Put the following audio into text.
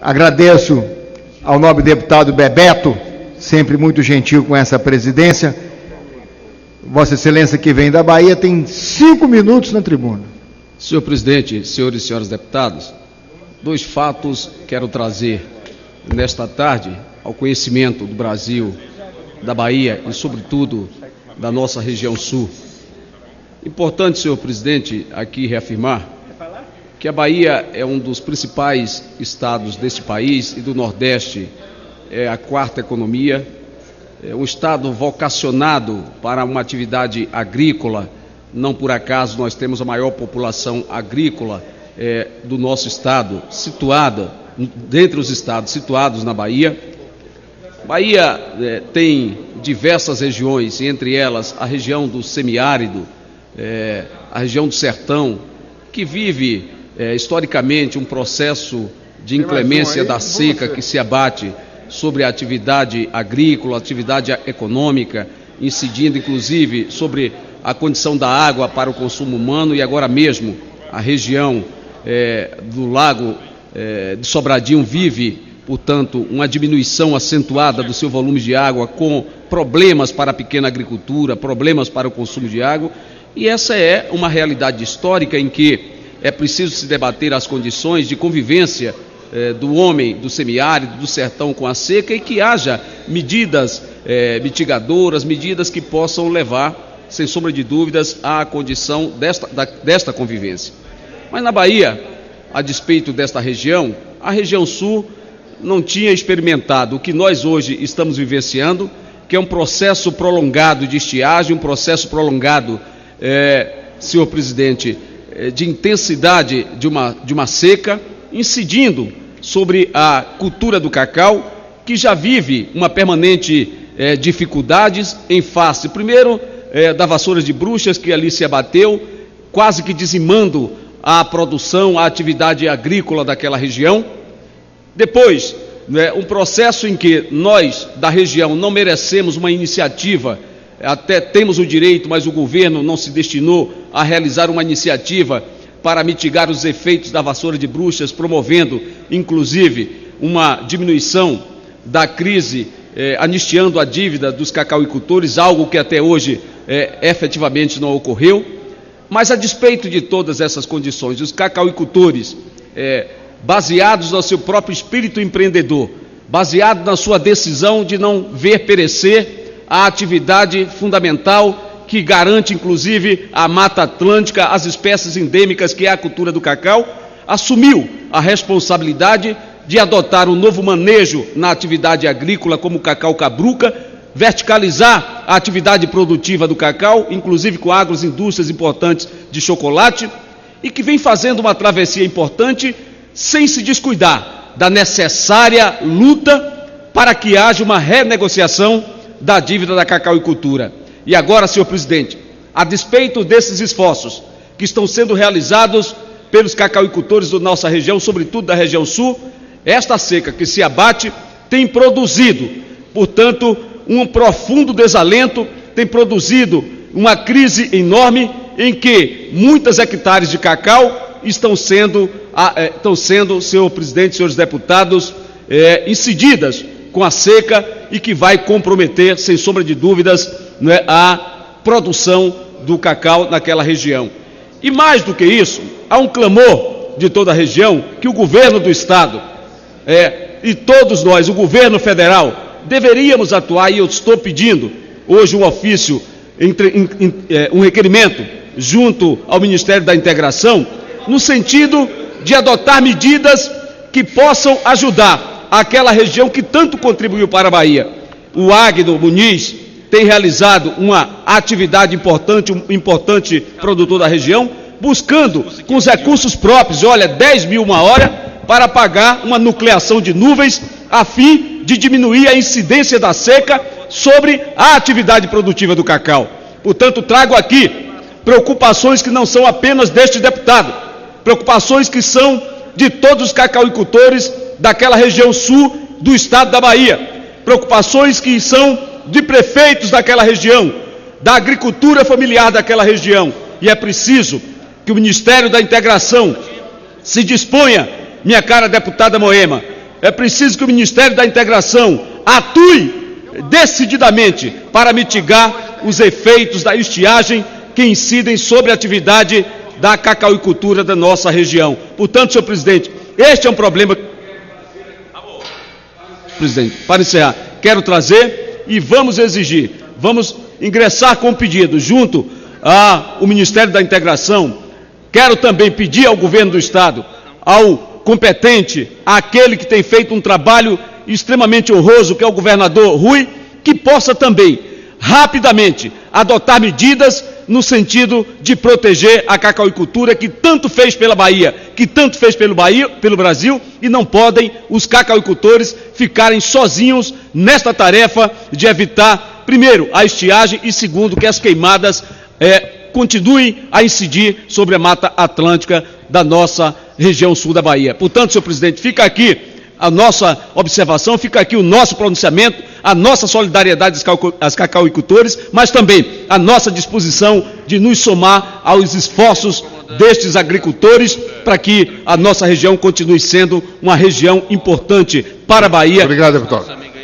Agradeço ao nobre deputado Bebeto, sempre muito gentil com essa presidência. Vossa Excelência, que vem da Bahia, tem 5 minutos na tribuna. Senhor presidente, senhores e senhoras deputados, 2 fatos quero trazer nesta tarde ao conhecimento do Brasil, da Bahia e, sobretudo, da nossa região sul. Importante, senhor presidente, aqui reafirmar que a Bahia é um dos principais estados deste país e do Nordeste é a 4ª economia, é um estado vocacionado para uma atividade agrícola. Não por acaso nós temos a maior população agrícola do nosso estado, situada dentre os estados situados na Bahia. Bahia tem diversas regiões, entre elas a região do semiárido, a região do sertão, que vive historicamente um processo de inclemência da seca que se abate sobre a atividade agrícola, atividade econômica, incidindo inclusive sobre a condição da água para o consumo humano. E agora mesmo a região do lago de Sobradinho vive, portanto, uma diminuição acentuada do seu volume de água, com problemas para a pequena agricultura, problemas para o consumo de água. E essa é uma realidade histórica em que é preciso se debater as condições de convivência do homem do semiárido, do sertão com a seca, e que haja medidas mitigadoras, medidas que possam levar, sem sombra de dúvidas, à condição desta convivência. Mas na Bahia, a despeito desta região, a região sul não tinha experimentado o que nós hoje estamos vivenciando, que é um processo prolongado de estiagem, um processo prolongado, senhor presidente, de intensidade de uma seca, incidindo sobre a cultura do cacau, que já vive uma permanente dificuldades em face, primeiro, da vassoura de bruxas que ali se abateu, quase que dizimando a produção, a atividade agrícola daquela região. Depois, um processo em que nós da região não merecemos uma iniciativa, até temos o direito, mas o governo não se destinou a realizar uma iniciativa para mitigar os efeitos da vassoura de bruxas, promovendo, inclusive, uma diminuição da crise, anistiando a dívida dos cacauicultores, algo que até hoje efetivamente não ocorreu. Mas, a despeito de todas essas condições, os cacauicultores, baseados no seu próprio espírito empreendedor, baseado na sua decisão de não ver perecer a atividade fundamental que garante, inclusive, a Mata Atlântica, as espécies endêmicas, que é a cultura do cacau, assumiu a responsabilidade de adotar um novo manejo na atividade agrícola, como o cacau cabruca, verticalizar a atividade produtiva do cacau, inclusive com agroindústrias importantes de chocolate, e que vem fazendo uma travessia importante, sem se descuidar da necessária luta para que haja uma renegociação da dívida da cacauicultura. E agora, senhor presidente, a despeito desses esforços que estão sendo realizados pelos cacauicultores da nossa região, sobretudo da região sul, esta seca que se abate tem produzido, portanto, um profundo desalento, tem produzido uma crise enorme em que muitas hectares de cacau estão sendo, senhor presidente, senhores deputados, incididas com a seca, e que vai comprometer, sem sombra de dúvidas, a produção do cacau naquela região. E mais do que isso, há um clamor de toda a região que o governo do estado e todos nós, o governo federal, deveríamos atuar, e eu estou pedindo hoje um ofício, um requerimento junto ao Ministério da Integração, no sentido de adotar medidas que possam ajudar aquela região que tanto contribuiu para a Bahia. O Agno Muniz tem realizado uma atividade importante, um importante produtor da região, buscando com os recursos próprios, 10 mil uma hora, para pagar uma nucleação de nuvens, a fim de diminuir a incidência da seca sobre a atividade produtiva do cacau. Portanto, trago aqui preocupações que não são apenas deste deputado, preocupações que são de todos os cacauicultores daquela região sul do estado da Bahia, preocupações que são de prefeitos daquela região, da agricultura familiar daquela região, e é preciso que o Ministério da Integração se disponha, minha cara deputada Moema, é preciso que o Ministério da Integração atue decididamente para mitigar os efeitos da estiagem que incidem sobre a atividade da cacauicultura da nossa região. Portanto, senhor presidente, este é um problema. Presidente, para encerrar, quero trazer e vamos exigir, vamos ingressar com um pedido junto ao Ministério da Integração. Quero também pedir ao governo do Estado, ao competente, àquele que tem feito um trabalho extremamente honroso, que é o governador Rui, que possa também, rapidamente, adotar medidas no sentido de proteger a cacauicultura que tanto fez pela Bahia, que tanto fez pelo Brasil, e não podem os cacauicultores ficarem sozinhos nesta tarefa de evitar, primeiro, a estiagem e, segundo, que as queimadas continuem a incidir sobre a Mata Atlântica da nossa região sul da Bahia. Portanto, senhor presidente, fica aqui a nossa observação, fica aqui o nosso pronunciamento, a nossa solidariedade aos cacauicultores, mas também a nossa disposição de nos somar aos esforços destes agricultores para que a nossa região continue sendo uma região importante para a Bahia. Obrigado, deputado.